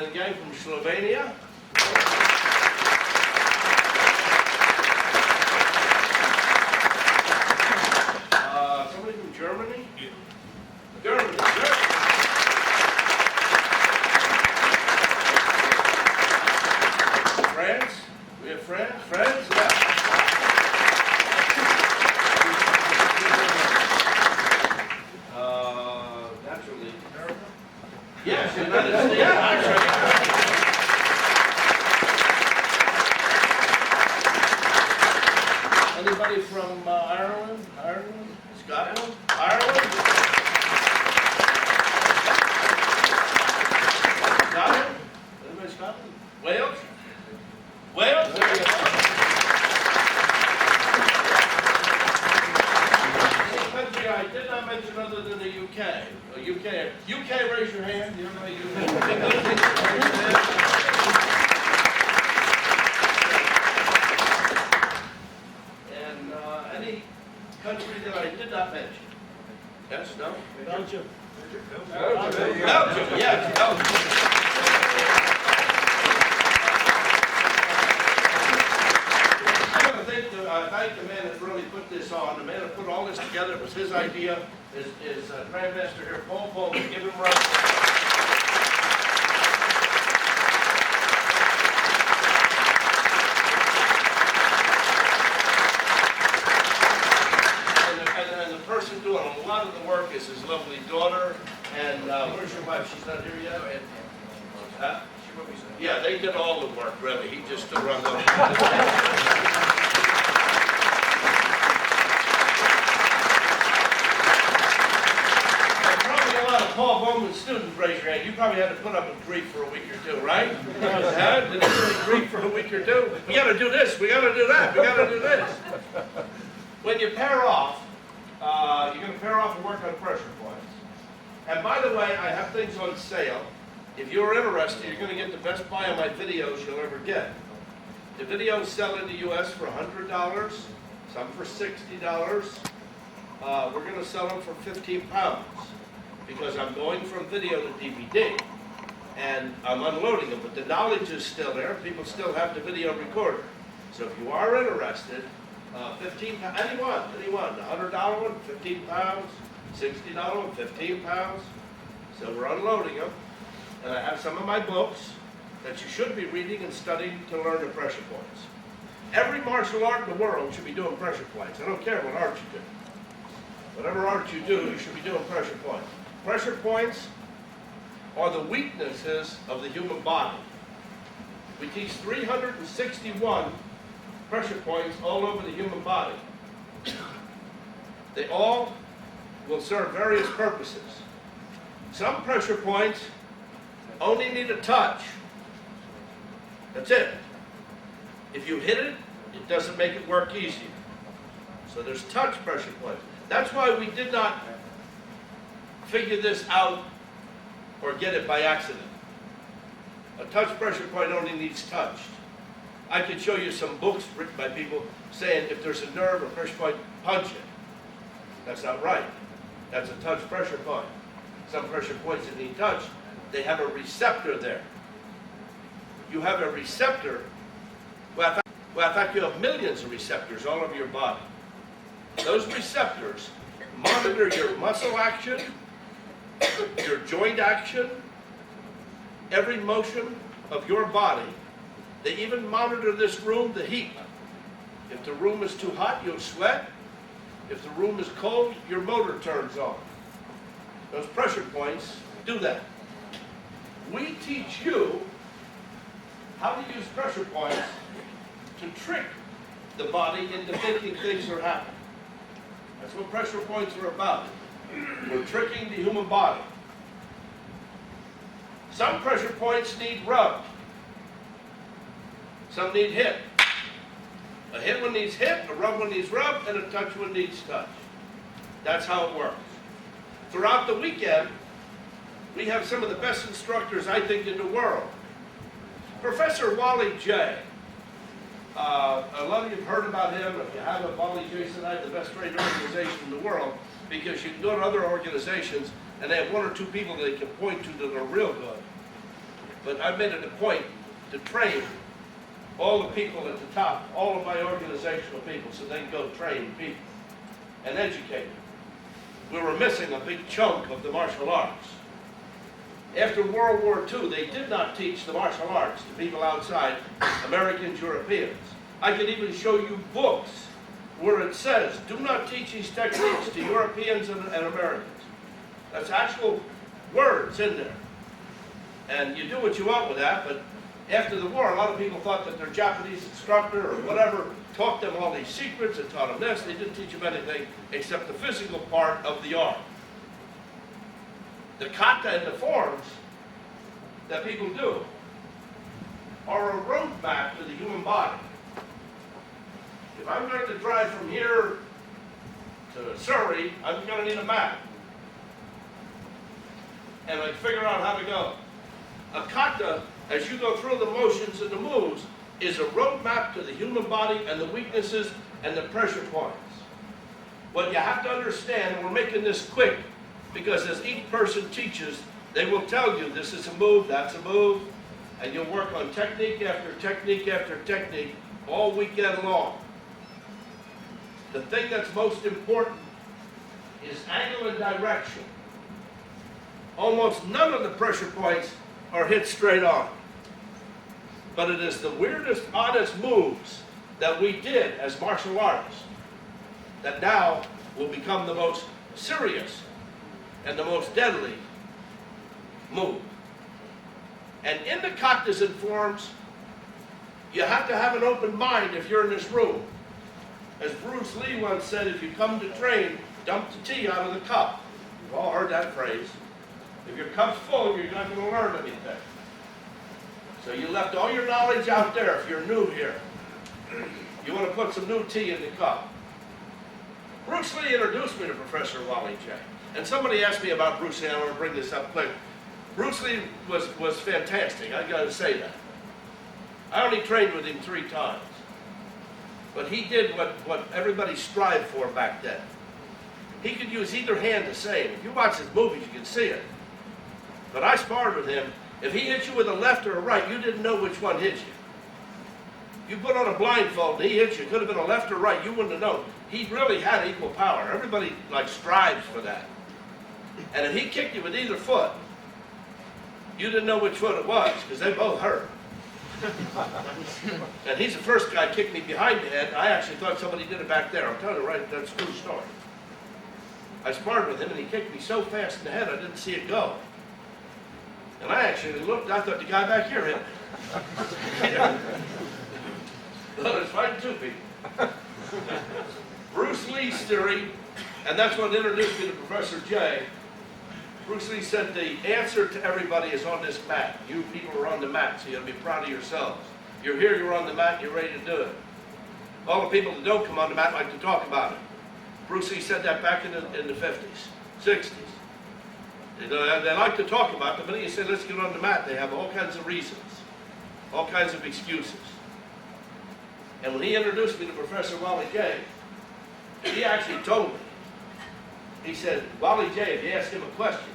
and the gang from Slovenia. Somebody from Germany? Germany. France? We have France? France? Yeah. Naturally. Yes, United States. Yeah, actually. Anybody from Ireland? Ireland? Scotland? Ireland? Scotland? Anybody Scotland? Wales? Wales? There you go. Any country I did not mention other than the UK. UK, raise your hand. You know And any country that I did not mention? Yes, no? Belgium. Belgium, yes, Belgium. I thank the man that really put this on. The man that put all this together, it was his idea. Is Grandmaster here, Paul, give him right. And the person doing a lot of the work is his lovely daughter. And where's your wife? She's not here yet? Huh? Yeah, they did all the work, really. He just stood around there. Paul Bowman's students, raise your hand. You probably had to put up with grief for a week or two, right? Did you put grief for a week or two? We got to do this. We got to do that. We got to do this. When you pair off, you're going to pair off and work on pressure points. And by the way, I have things on sale. If you're interested, you're going to get the best buy on my videos you'll ever get. The videos sell in the U.S. for $100, some for $60. We're going to sell them for 15 pounds. Because I'm going from video to DVD, and I'm unloading them, but the knowledge is still there. People still have the video recorder. So if you are interested, 15 pounds, anyone, the $100 one, 15 pounds, $60 one, 15 pounds. So we're unloading them, and I have some of my books that you should be reading and studying to learn the pressure points. Every martial art in the world should be doing pressure points. I don't care what art you do. Whatever art you do, you should be doing pressure points. Pressure points are the weaknesses of the human body. We teach 361 pressure points all over the human body. They all will serve various purposes. Some pressure points only need a touch. That's it. If you hit it, it doesn't make it work easier. So there's touch pressure points. That's why we did not figure this out or get it by accident. A touch pressure point only needs touched. I could show you some books written by people saying if there's a nerve or pressure point, punch it. That's not right. That's a touch pressure point. Some pressure points that need touched, they have a receptor there. You have a receptor, well in fact you have millions of receptors all over your body. Those receptors monitor your muscle action, your joint action, every motion of your body. They even monitor this room, the heat. If the room is too hot, you'll sweat. If the room is cold, your motor turns on. Those pressure points do that. We teach you how to use pressure points to trick the body into thinking things are happening. That's what pressure points are about. We're tricking the human body. Some pressure points need rubbed. Some need hit. A hit one needs hit, a rub one needs rubbed, and a touch one needs touch. That's how it works. Throughout the weekend, we have some of the best instructors, I think, in the world. Professor Wally J. A lot of you have heard about him. If you haven't, Wally J said I have the best trade organization in the world, because you can go to other organizations and they have one or two people that they can point to that are real good. But I've made it a point to train all the people at the top, all of my organizational people, so they can go train people and educate them. We were missing a big chunk of the martial arts. After World War II, they did not teach the martial arts to people outside, Americans, Europeans. I could even show you books where it says, do not teach these techniques to Europeans and Americans. That's actual words in there. And you do what you want with that, but after the war, a lot of people thought that their Japanese instructor or whatever taught them all these secrets and taught them this. They didn't teach them anything except the physical part of the art. The kata and the forms that people do are a roadmap to the human body. If I'm going to drive from here to Surrey, I'm going to need a map. And I figure out how to go. A kata, as you go through the motions and the moves, is a roadmap to the human body and the weaknesses and the pressure points. What you have to understand, and we're making this quick, because as each person teaches, they will tell you this is a move, that's a move, and you'll work on technique after technique after technique all weekend long. The thing that's most important is angle and direction. Almost none of the pressure points are hit straight on. But it is the weirdest, oddest moves that we did as martial artists that now will become the most serious and the most deadly move. And in the katas and forms, you have to have an open mind if you're in this room. As Bruce Lee once said, if you come to train, dump the tea out of the cup. You've all heard that phrase. If your cup's full, you're not going to learn anything. So you left all your knowledge out there if you're new here. You want to put some new tea in the cup. Bruce Lee introduced me to Professor Wally J. And somebody asked me about Bruce Lee. I want to bring this up quick. Bruce Lee was fantastic. I got to say that. I only trained with him 3 times. But he did what everybody strived for back then. He could use either hand the same. If you watch his movies, you can see it. But I sparred with him. If he hit you with a left or a right, you didn't know which one hit you. You put on a blindfold and he hit you. It could have been a left or right. You wouldn't have known. He really had equal power. Everybody strives for that. And if he kicked you with either foot, you didn't know which foot it was because they both hurt. And he's the first guy kicked me behind the head. I actually thought somebody did it back there. I'm telling you right, that's a true story. I sparred with him and he kicked me so fast in the head I didn't see it go. And I actually looked, I thought the guy back here hit me. Well, there's fighting 2 people. Bruce Lee's theory, and that's what introduced me to Professor J. Bruce Lee said the answer to everybody is on this mat. You people are on the mat, so you got to be proud of yourselves. You're here, you're on the mat, you're ready to do it. All the people that don't come on the mat like to talk about it. Bruce Lee said that back in the 50s, 60s. They like to talk about it. The minute you say, let's get on the mat, they have all kinds of reasons, all kinds of excuses. And when he introduced me to Professor Wally J., he actually told me, he said, Wally J., if you ask him a question,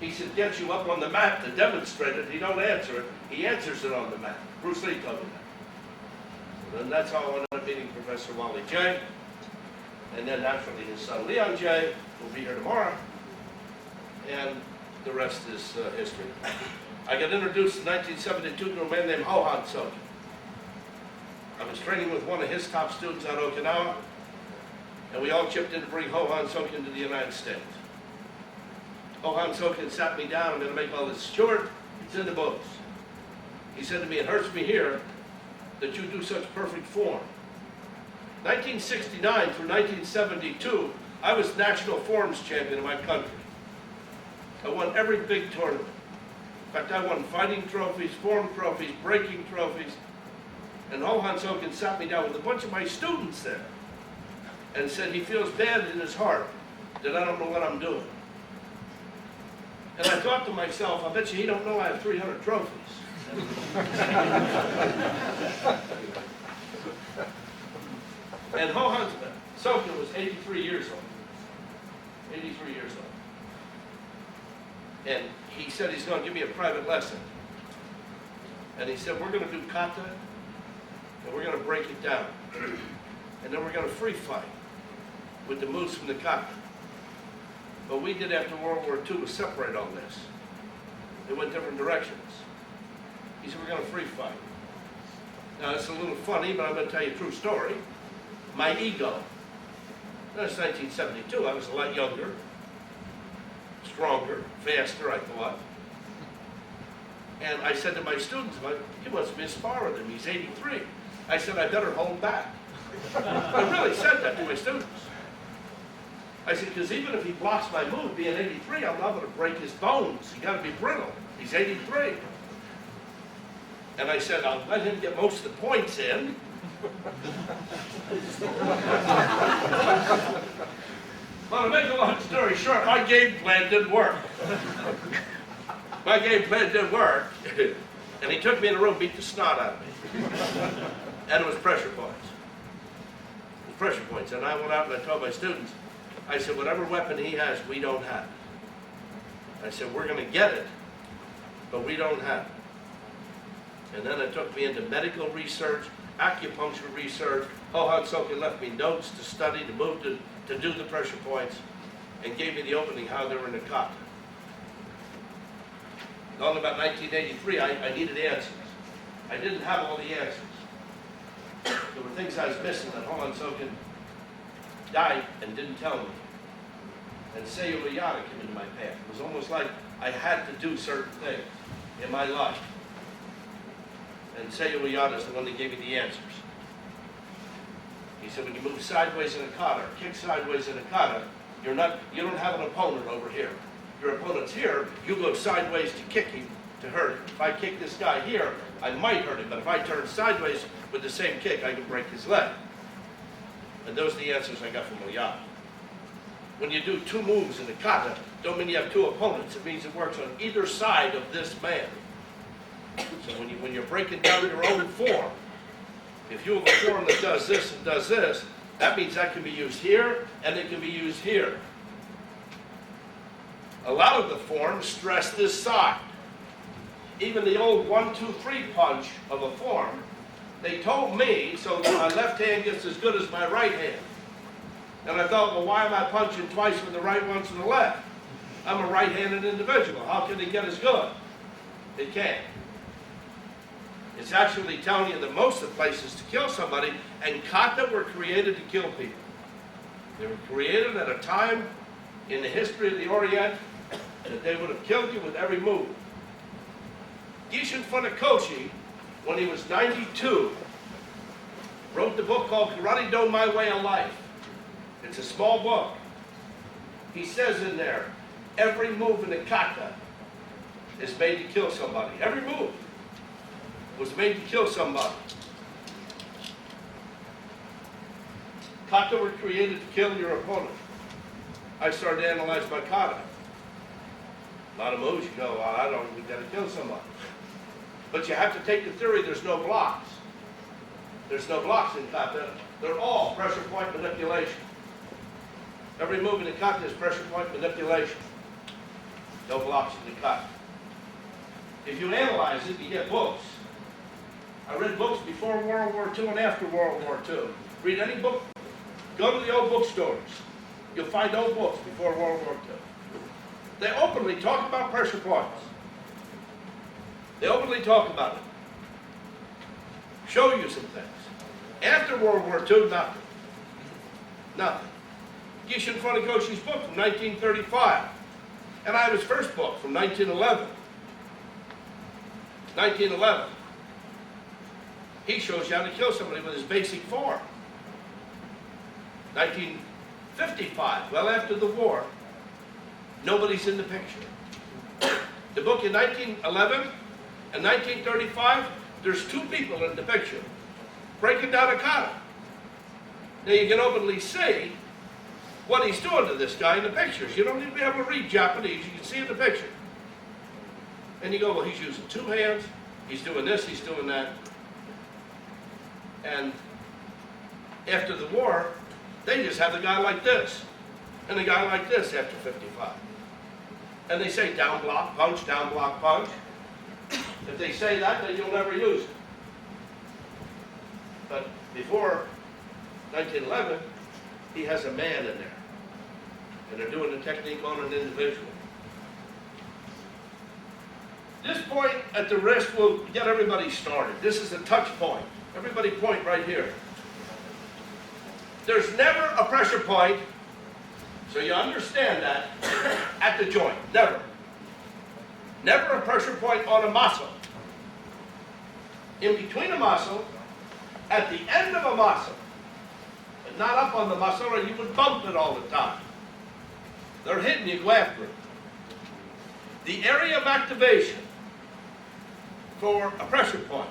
he said, get you up on the mat to demonstrate it. He don't answer it. He answers it on the mat. Bruce Lee told me that. And that's how I ended up meeting Professor Wally J. And then naturally his son Leon J. will be here tomorrow. And the rest is history. I got introduced in 1972 to a man named Hohan Soken. I was training with one of his top students out of Okinawa, and we all chipped in to bring Hohan Soken to the United States. Hohan Soken sat me down. I'm going to make all this short. It's in the books. He said to me, it hurts me here that you do such perfect form. 1969 through 1972, I was national forms champion in my country. I won every big tournament. In fact, I won fighting trophies, form trophies, breaking trophies. And Hohan Soken sat me down with a bunch of my students there and said he feels bad in his heart that I don't know what I'm doing. And I thought to myself, I bet you he don't know I have 300 trophies. And Hohan Soken was 83 years old. 83 years old. And he said he's going to give me a private lesson. And he said, we're going to do qoute, and we're going to break it down. And then we're going to free fight with the moves from the qoute. What we did after World War II was separate all this. It went different directions. He said, we're going to free fight. Now, it's a little funny, but I'm going to tell you a true story. My ego. That was 1972. I was a lot younger, stronger, faster, I thought. And I said to my students, he must be sparring him. He's 83. I said, I better hold back. I really said that to my students. I said, because even if he blocks my move, being 83, I'm not going to break his bones. He's got to be brittle. He's 83. And I said, I'll let him get most of the points in. Well, to make a long story short, my game plan didn't work. My game plan didn't work. And he took me in a room, beat the snot out of me. And it was pressure points. It was pressure points. And I went out and I told my students, I said, whatever weapon he has, we don't have. I said, we're going to get it, but we don't have it. And then it took me into medical research, acupuncture research. Hohan Soken left me notes to study, to move to do the pressure points, and gave me the opening how they were in the qoute. All about 1983, I needed answers. I didn't have all the answers. There were things I was missing that Hohan Soken died and didn't tell me. And Seiyu Miyata came into my path. It was almost like I had to do certain things in my life. And Seiyu Miyata is the one that gave me the answers. He said, when you move sideways in a kata, or kick sideways in a kata, you don't have an opponent over here. Your opponent's here, you go sideways to kick him to hurt him. If I kick this guy here, I might hurt him, but if I turn sideways with the same kick, I can break his leg. And those are the answers I got from Miyata. When you do two moves in the kata, don't mean you have two opponents. It means it works on either side of this man. So when you're breaking down your own form, if you have a form that does this and does this, that means that can be used here and it can be used here. A lot of the forms stress this side. Even the old 1-2-3 punch of a form, they told me so that my left hand gets as good as my right hand. And I thought, well, why am I punching twice with the right, once with the left? I'm a right-handed individual. How can it get as good? It can't. It's actually telling you that most of the places to kill somebody, and kata were created to kill people. They were created at a time in the history of the Orient that they would have killed you with every move. Gichin Funakoshi, when he was 92, wrote the book called Karate Do My Way of Life. It's a small book. He says in there, every move in the kata is made to kill somebody. Every move was made to kill somebody. Kata were created to kill your opponent. I started to analyze my kata. A lot of moves you go, well, we got to kill somebody. But you have to take the theory there's no blocks. There's no blocks in kata. They're all pressure point manipulation. Every move in the kata is pressure point manipulation. No blocks in the kata. If you analyze it, you get books. I read books before World War II and after World War II. Read any book. Go to the old bookstores. You'll find old books before World War II. They openly talk about pressure points. They openly talk about it. Show you some things. After World War II, nothing. Nothing. Gichin Funakoshi's book from 1935. And I have his first book from 1911. 1911. He shows you how to kill somebody with his basic form. 1955, well after the war, nobody's in the picture. The book in 1911 and 1935, there's two people in the picture, breaking down a kata. Now you can openly see what he's doing to this guy in the pictures. You don't need to be able to read Japanese, you can see in the picture. And you go, well, he's using two hands, he's doing this, he's doing that. And after the war, they just have the guy like this, and the guy like this after 55. And they say down block punch, If they say that, then you'll never use it. But before 1911, he has a man in there. And they're doing the technique on an individual. This point at the wrist will get everybody started. This is a touch point. Everybody point right here. There's never a pressure point, so you understand that, at the joint. Never. Never a pressure point on a muscle. In between a muscle, at the end of a muscle, but not up on the muscle, or you would bump it all the time. They're hidden, you go after it. The area of activation for a pressure point.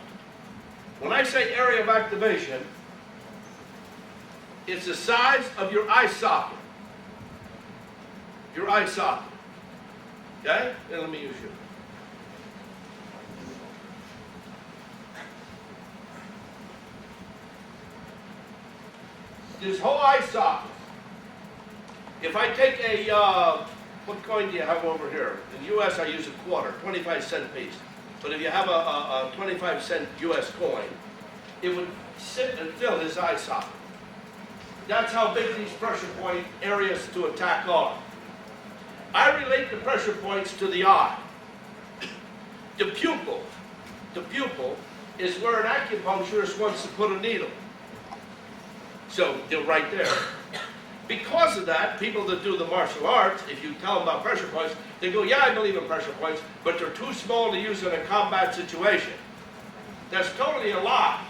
When I say area of activation, it's the size of your eye socket. Your eye socket. Okay? Then let me use you. This whole eye socket. If I take a, what coin do you have over here? In the U.S. I use a quarter, 25-cent piece. But if you have a 25-cent U.S. coin, it would sit and fill his eye socket. That's how big these pressure point areas to attack are. I relate the pressure points to the eye. The pupil is where an acupuncturist wants to put a needle. So they're right there. Because of that, people that do the martial arts, if you tell them about pressure points, they go, yeah, I believe in pressure points, but they're too small to use in a combat situation. That's totally a lie.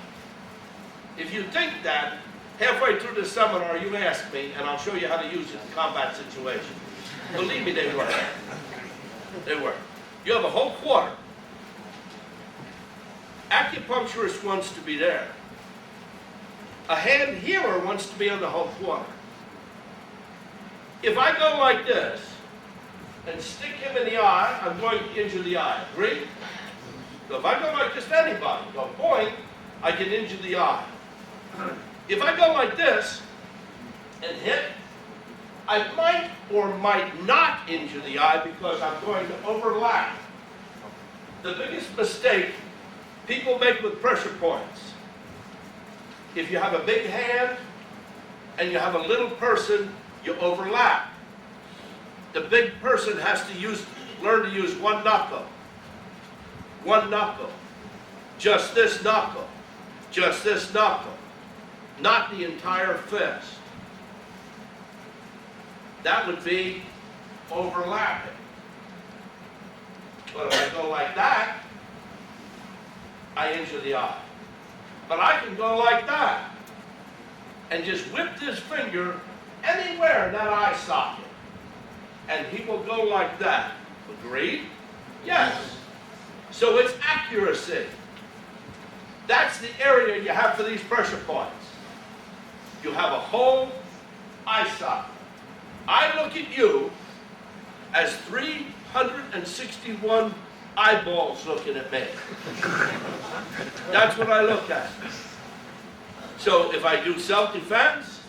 If you think that, halfway through the seminar, you ask me, and I'll show you how to use it in combat situations. Believe me, they work. They work. You have a whole quarter. Acupuncturist wants to be there. A hand healer wants to be on the whole quarter. If I go like this and stick him in the eye, I'm going to injure the eye. Agree? So if I go like this to anybody, go point, I can injure the eye. If I go like this and hit, I might or might not injure the eye because I'm going to overlap. The biggest mistake people make with pressure points, if you have a big hand and you have a little person, you overlap. The big person has to learn to use one knuckle. One knuckle. Just this knuckle. Just this knuckle. Not the entire fist. That would be overlapping. But if I go like that, I injure the eye. But I can go like that and just whip this finger anywhere in that eye socket. And he will go like that. Agreed? Yes. So it's accuracy. That's the area you have for these pressure points. You have a whole eye socket. I look at you as 361 eyeballs looking at me. That's what I look at. So if I do self-defense,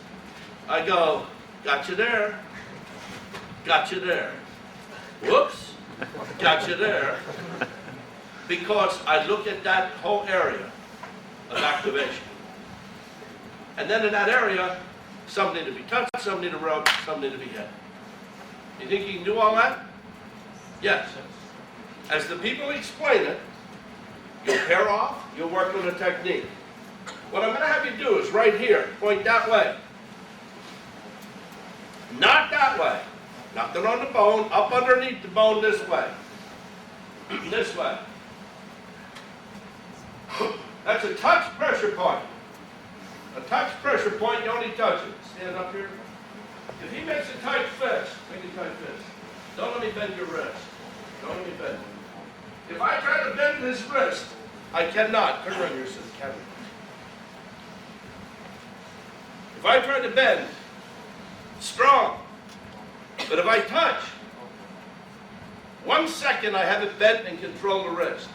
I go, got you there, got you there. Whoops, got you there. Because I look at that whole area of activation. And then in that area, some need to be touched, some need to rub, some need to be hit. You think you can do all that? Yes. As the people explain it, you'll pair off, you'll work on a technique. What I'm going to have you do is right here, point that way. Not that way. Nothing on the bone, up underneath the bone this way. This way. That's a touch pressure point. A touch pressure point, you only touch it. Stand up here. If he makes a tight fist, make a tight fist. Don't let me bend your wrist. Don't let me bend it. If I try to bend his wrist, I cannot. Turn around here so the camera. If I try to bend, strong. But if I touch, 1 second I have it bent and control the wrist.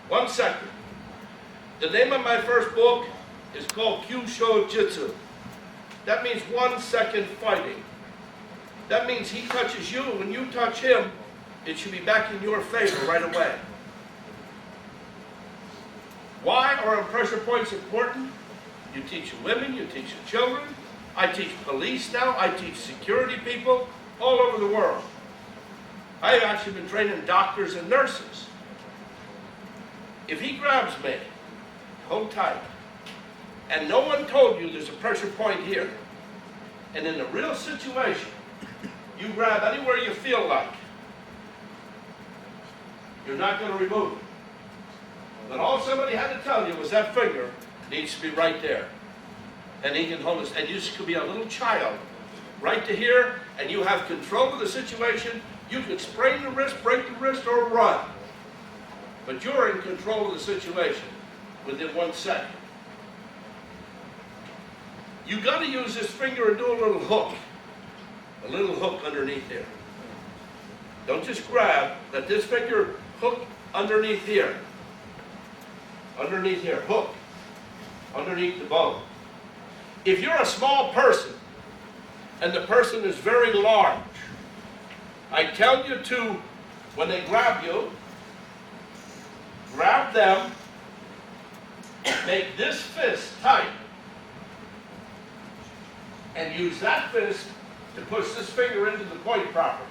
1 second. The name of my first book is called Kyusho Jitsu. That means 1 second fighting. That means he touches you, when you touch him, it should be back in your favor right away. Why are pressure points important? You teach women, you teach the children. I teach police now, I teach security people all over the world. I've actually been training doctors and nurses. If he grabs me, hold tight, and no one told you there's a pressure point here, and in a real situation, you grab anywhere you feel like, you're not going to remove it. But all somebody had to tell you was that finger needs to be right there. And he can hold this, and you could be a little child, right to here, and you have control of the situation. You could sprain the wrist, break the wrist, or run. But you're in control of the situation within 1 second. You got to use this finger and do a little hook underneath here. Don't just grab, let this finger hook underneath here. Underneath here, hook, underneath the bone. If you're a small person and the person is very large, I tell you to, when they grab you, grab them, make this fist tight, and use that fist to push this finger into the point properly.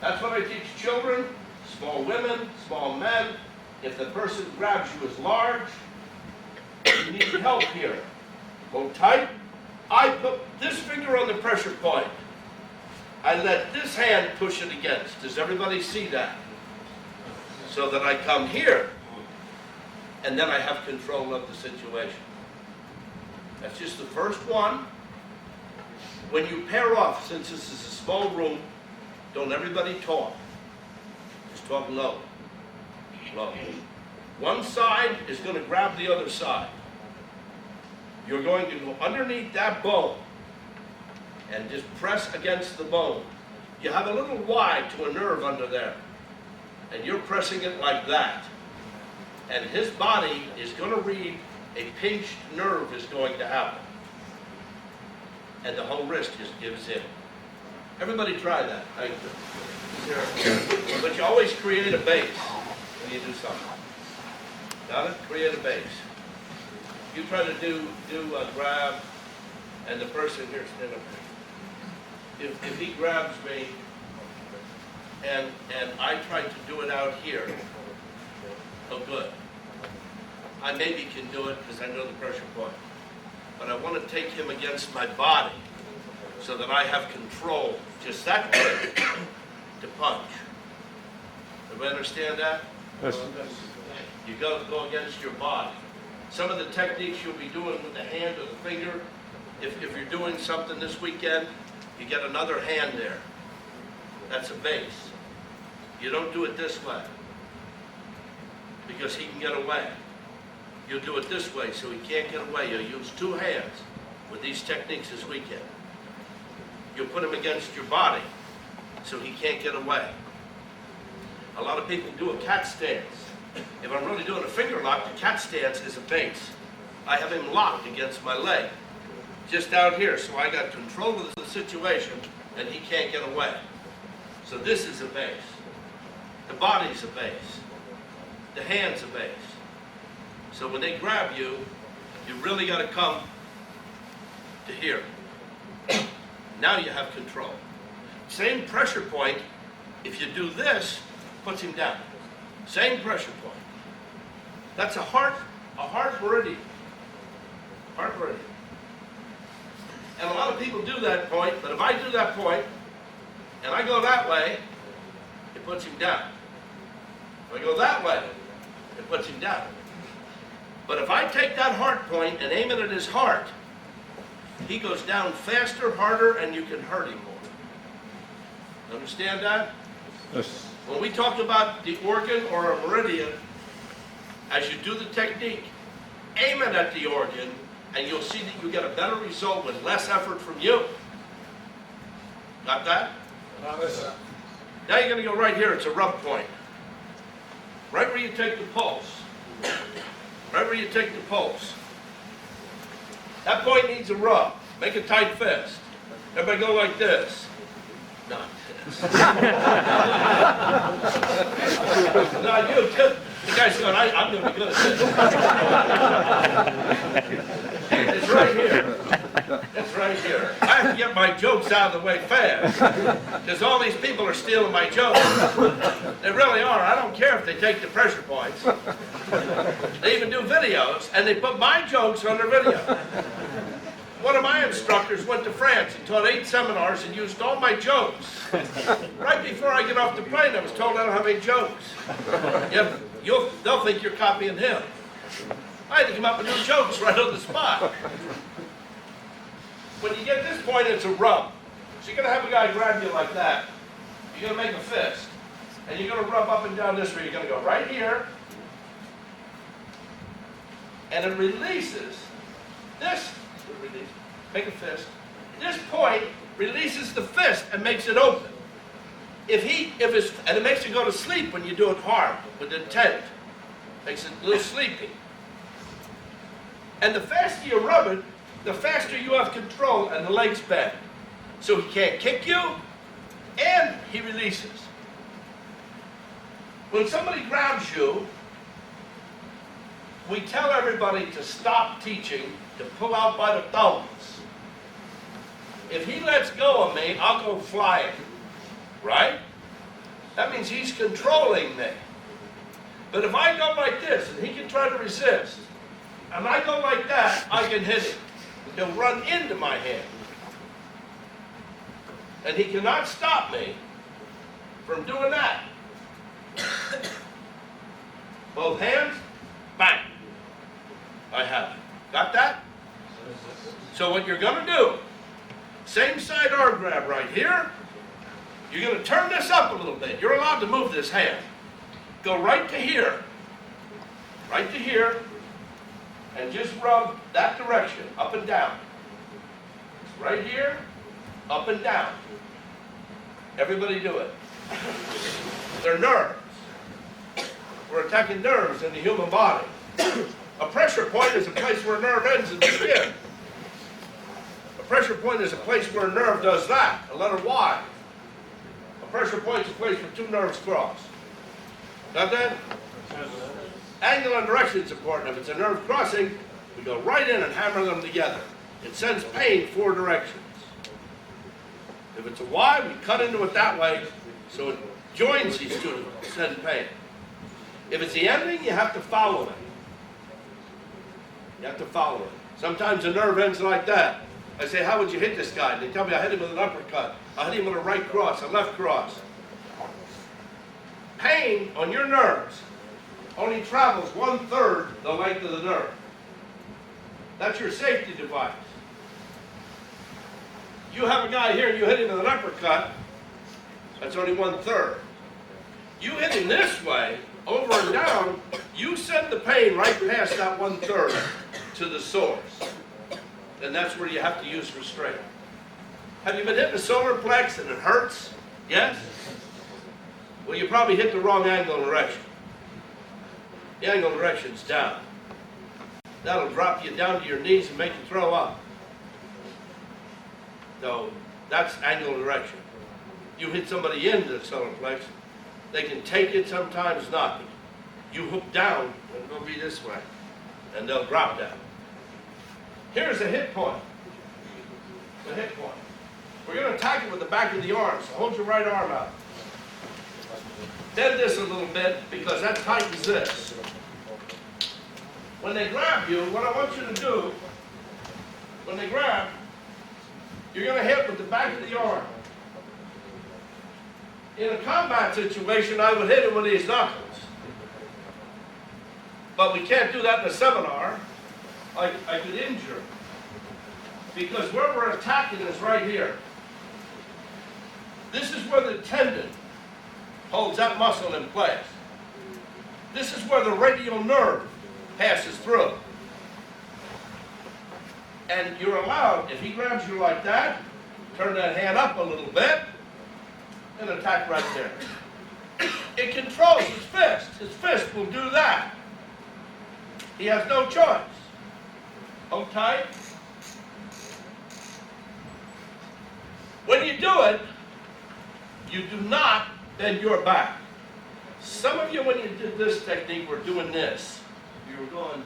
That's what I teach children, small women, small men. If the person grabs you as large, you need help here. Hold tight. I put this finger on the pressure point. I let this hand push it against. Does everybody see that? So that I come here, and then I have control of the situation. That's just the first one. When you pair off, since this is a small room, don't everybody talk. Just talk low. Low. One side is going to grab the other side. You're going to go underneath that bone and just press against the bone. You have a little wide to a nerve under there. And you're pressing it like that. And his body is going to read a pinched nerve is going to happen. And the whole wrist just gives in. Everybody try that. Thank you. But you always create a base when you do something. Got it? Create a base. You try to do a grab, and the person here, stand up here. If he grabs me, and I try to do it out here, oh good. I maybe can do it because I know the pressure point. But I want to take him against my body so that I have control, just that way, to punch. Everybody understand that? Yes. You go against your body. Some of the techniques you'll be doing with the hand or the finger, if you're doing something this weekend, you get another hand there. That's a base. You don't do it this way because he can get away. You'll do it this way so he can't get away. You'll use two hands with these techniques this weekend. You'll put him against your body so he can't get away. A lot of people do a cat stance. If I'm really doing a finger lock, the cat stance is a base. I have him locked against my leg, just out here, so I got control of the situation and he can't get away. So this is a base. The body's a base. The hand's a base. So when they grab you, you really got to come to here. Now you have control. Same pressure point, if you do this, puts him down. Same pressure point. That's a heart meridian. Heart meridian. And a lot of people do that point, but if I do that point, and I go that way, it puts him down. If I go that way, it puts him down. But if I take that heart point and aim it at his heart, he goes down faster, harder, and you can hurt him more. Understand that? Yes. When we talk about the organ or a meridian, as you do the technique, aim it at the organ, and you'll see that you get a better result with less effort from you. Got that? Yes. Now you're going to go right here. It's a rub point. Right where you take the pulse. Right where you take the pulse. That point needs a rub. Make a tight fist. Everybody go like this. Not this. No, you guy's going, I'm going to be good at this. It's right here. It's right here. I have to get my jokes out of the way fast, because all these people are stealing my jokes. They really are. I don't care if they take the pressure points. They even do videos, and they put my jokes on their video. One of my instructors went to France and taught 8 seminars and used all my jokes. Right before I get off the plane, I was told I don't have any jokes. They'll think you're copying him. I had to come up with new jokes right on the spot. When you get this point, it's a rub. So you're going to have a guy grab you like that. You're going to make a fist. And you're going to rub up and down this way. You're going to go right here. And it releases. This will release. Make a fist. This point releases the fist and makes it open. And it makes you go to sleep when you do it hard, with intent. Makes it a little sleepy. And the faster you rub it, the faster you have control and the legs bend. So he can't kick you, and he releases. When somebody grabs you, we tell everybody to stop teaching, to pull out by the thumbs. If he lets go of me, I'll go flying, right? That means he's controlling me. But if I go like this, and he can try to resist, and I go like that, I can hit him. He'll run into my hand. And he cannot stop me from doing that. Both hands, bang. I have it. Got that? So what you're going to do, same side arm grab right here. You're going to turn this up a little bit. You're allowed to move this hand. Go right to here. Right to here. And just rub that direction, up and down. Right here, up and down. Everybody do it. They're nerves. We're attacking nerves in the human body. A pressure point is a place where a nerve ends in the skin. A pressure point is a place where a nerve does that, a letter Y. A pressure point is a place where 2 nerves cross. Got that? Angle and direction is important. If it's a nerve crossing, we go right in and hammer them together. It sends pain 4 directions. If it's a Y, we cut into it that way, so it joins these 2 to send pain. If it's the ending, you have to follow it. You have to follow it. Sometimes the nerve ends like that. I say, how would you hit this guy? And they tell me I hit him with an uppercut. I hit him with a right cross, a left cross. Pain on your nerves only travels 1/3 the length of the nerve. That's your safety device. You have a guy here and you hit him with an uppercut, that's only 1/3. You hit him this way, over and down, you send the pain right past that 1/3 to the source. And that's where you have to use restraint. Have you been hitting the solar plex and it hurts? Yes? Well, you probably hit the wrong angle and direction. The angle and direction's down. That'll drop you down to your knees and make you throw up. So that's angle and direction. You hit somebody into the solar plex, they can take it, sometimes not. You hook down and it'll be this way, and they'll drop down. Here's a hit point. The hit point. We're going to attack it with the back of the arm, so hold your right arm out. Bend this a little bit because that tightens this. When they grab you, what I want you to do, when they grab, you're going to hit with the back of the arm. In a combat situation, I would hit him with these knuckles. But we can't do that in a seminar. I could injure him. Because where we're attacking is right here. This is where the tendon holds that muscle in place. This is where the radial nerve passes through. And you're allowed, if he grabs you like that, turn that hand up a little bit, and attack right there. It controls his fist. His fist will do that. He has no choice. Hold tight. When you do it, you do not bend your back. Some of you, when you did this technique, were doing this. You were going.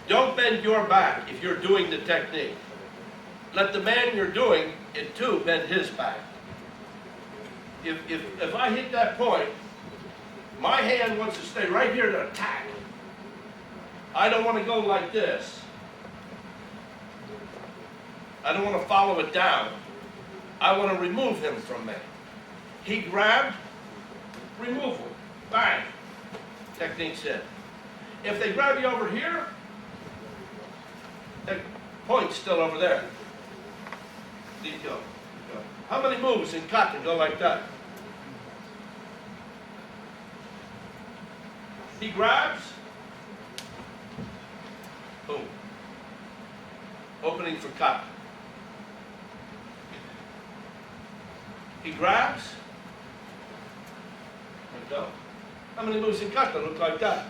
Don't bend your back if you're doing the technique. Let the man you're doing it to bend his back. If I hit that point, my hand wants to stay right here to attack. I don't want to go like this. I don't want to follow it down. I want to remove him from me. He grabbed, removal, bang. Technique's hit. If they grab you over here, that point's still over there. These go. How many moves in qoute go like that? He grabs, boom. Opening for qoute. He grabs, and go. How many moves in qoute look like that?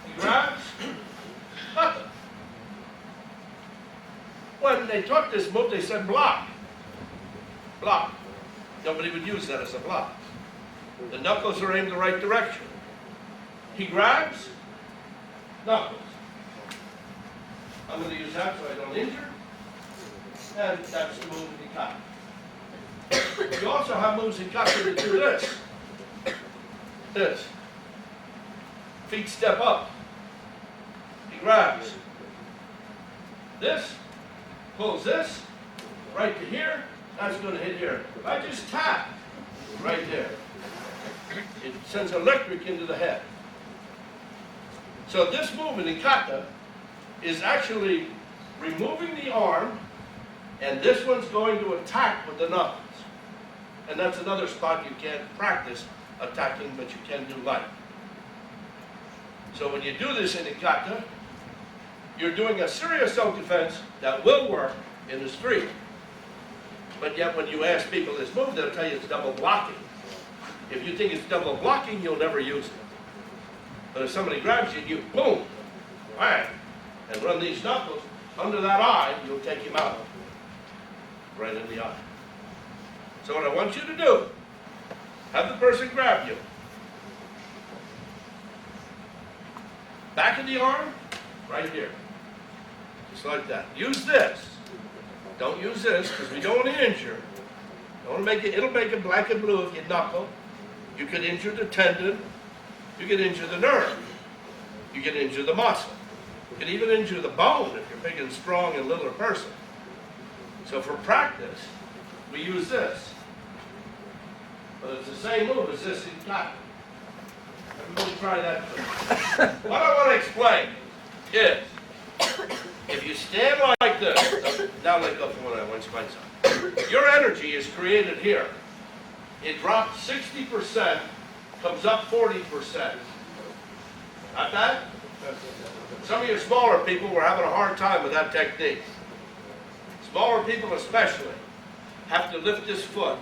He grabs, qoute. When they taught this move, they said block. Block. Nobody would use that as a block. The knuckles are aimed the right direction. He grabs, knuckles. I'm going to use that so I don't injure. And that's the move in qoute. You also have moves in qoute that do this. This. Feet step up. He grabs. This. Pulls this. Right to here. That's going to hit here. I just tap. Right there. It sends electric into the head. So this movement in qoute is actually removing the arm, and this one's going to attack with the knuckles. And that's another spot you can't practice attacking, but you can do light. So when you do this in the qoute, you're doing a serious self-defense that will work in the street. But yet when you ask people this move, they'll tell you it's double blocking. If you think it's double blocking, you'll never use it. But if somebody grabs you, you boom, bang, and run these knuckles under that eye, you'll take him out. Right in the eye. So what I want you to do, have the person grab you. Back of the arm, right here. Just like that. Use this. Don't use this, because we don't want to injure. Don't want to make it, it'll make it black and blue if you knuckle. You could injure the tendon. You could injure the nerve. You could injure the muscle. You could even injure the bone if you're big and strong and littler person. So for practice, we use this. But it's the same move as this in qoute. Everybody try that first. What I want to explain is, if you stand like this, now let go from what I want to explain something. Your energy is created here. It drops 60%, comes up 40%. Got that? Some of you smaller people were having a hard time with that technique. Smaller people especially have to lift this foot.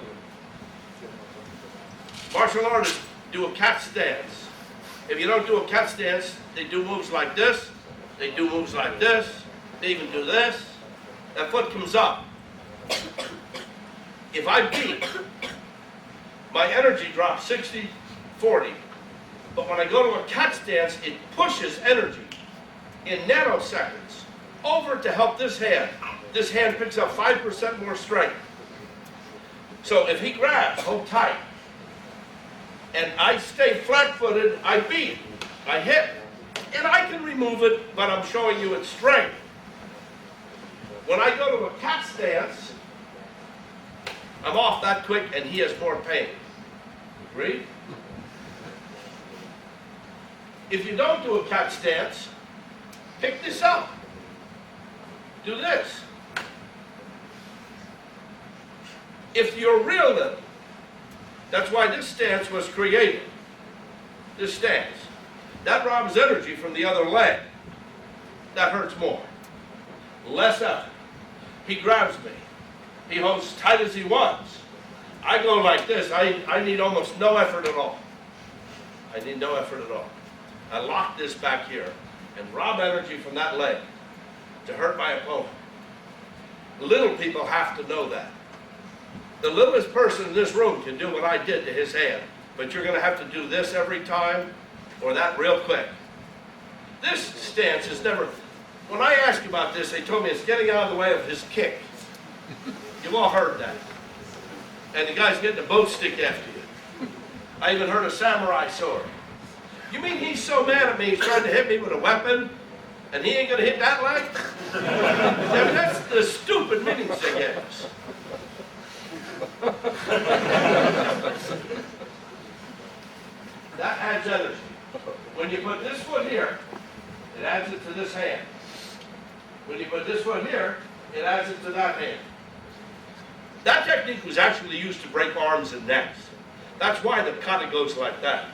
Martial artists do a cat stance. If you don't do a cat stance, they do moves like this, they do moves like this, they even do this. That foot comes up. If I beat, my energy drops 60-40. But when I go to a cat stance, it pushes energy in nanoseconds over to help this hand. This hand picks up 5% more strength. So if he grabs, hold tight, and I stay flat-footed, I beat, I hit, and I can remove it, but I'm showing you its strength. When I go to a cat stance, I'm off that quick, and he has more pain. Agreed? If you don't do a cat stance, pick this up. Do this. If you're real little, that's why this stance was created. This stance. That robs energy from the other leg. That hurts more. Less effort. He grabs me. He holds tight as he wants. I go like this. I need almost no effort at all. I need no effort at all. I lock this back here and rob energy from that leg to hurt my opponent. Little people have to know that. The littlest person in this room can do what I did to his hand, but you're going to have to do this every time or that real quick. This stance is never, when I asked about this, they told me it's getting out of the way of his kick. You've all heard that. And the guy's getting a bow stick after you. I even heard a samurai sword. You mean he's so mad at me, he's trying to hit me with a weapon, and he ain't going to hit that leg? I mean, that's the stupid meanings they give us. That adds energy. When you put this foot here, it adds it to this hand. When you put this foot here, it adds it to that hand. That technique was actually used to break arms and necks. That's why the kata goes like that.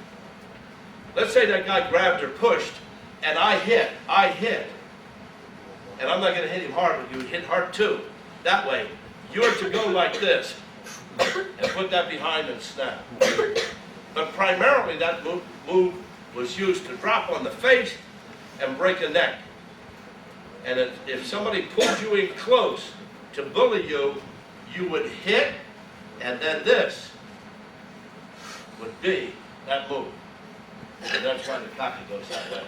Let's say that guy grabbed or pushed, and I hit, and I'm not going to hit him hard, but you hit hard too. That way, you're to go like this, and put that behind and snap. But primarily that move was used to drop on the face and break a neck. And if somebody pulled you in close to bully you, you would hit, and then this would be that move. And that's why the kata goes that way.